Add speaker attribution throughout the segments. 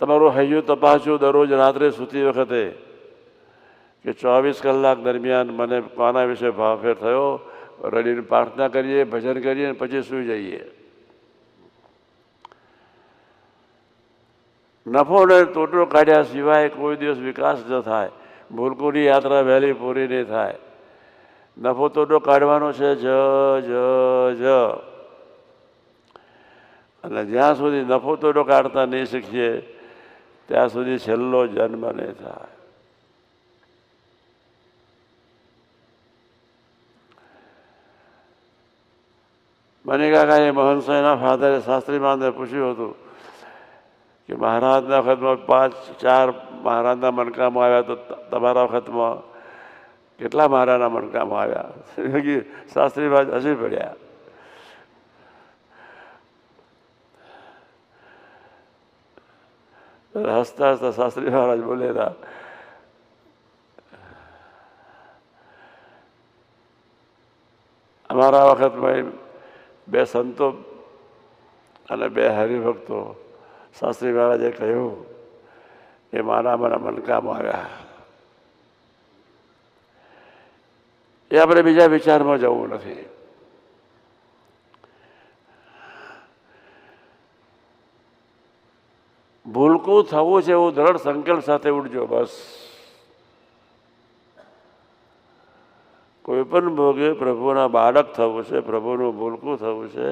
Speaker 1: તમારું હૈયું તપાસજો દરરોજ રાત્રે સૂતી વખતે કે 24 કલાક દરમિયાન મને કોના વિશે ભાવફેર થયો, રડીને પ્રાર્થના કરીએ, ભજન કરીએ અને પછી સૂઈ જઈએ. નફો ને તોટો કાઢ્યા સિવાય કોઈ દિવસ વિકાસ ન થાય. ભૂલકુની યાત્રા વહેલી પૂરી નહીં થાય. નફો તોટો કાઢવાનો છે જ જ જ અને જ્યાં સુધી નફો તોટો કાઢતા નહીં શીખીએ ત્યાં સુધી છેલ્લો જન્મ નહીં થાય. મને કાકાએ મહંત સ્વામીના ફાધરે શાસ્ત્રી મહારાજને પૂછ્યું હતું કે મહારાજના વખતમાં 5-4 મહારાજના મનકામાં આવ્યા તો તમારા વખતમાં કેટલા મહારાજના મનકામાં આવ્યા? શાસ્ત્રી મહારાજ હસી પડ્યા. હસતા હસતા શાસ્ત્રી મહારાજ બોલેલા, અમારા વખતમાં 2 સંતો અને 2 હરિભક્તો શાસ્ત્રી મહારાજે કહ્યું એ મારા મનકામાં આવ્યા. એ આપણે બીજા વિચારમાં જવું નથી. ભૂલકું થવું છે એવું દ્રઢ સંકલ્પ સાથે ઉઠજો. બસ કોઈ પણ ભોગે પ્રભુના બાળક થવું છે, પ્રભુનું ભૂલકું થવું છે.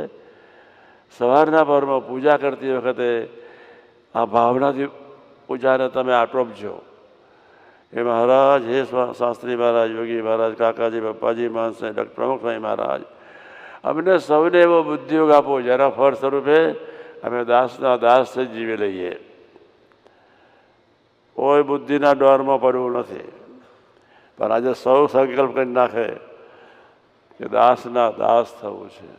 Speaker 1: સવારના પરમાં પૂજા કરતી વખતે આ ભાવનાથી પૂજાને તમે આટોપજો. એ મહારાજ, હે શાસ્ત્રી મહારાજ, યોગી મહારાજ, કાકાજી, પપ્પાજી, મહંત ડૉક્ટર પ્રમુખ સ્વામી મહારાજ, અમને સૌને એવો બુદ્ધિયોગ આપો જેના ફળ સ્વરૂપે અમે દાસના દાસ જ જીવી લઈએ. કોઈ બુદ્ધિના ડોરમાં પડવું નથી. પણ આજે સૌ સંકલ્પ કરી નાખે કે દાસના દાસ થવું છે.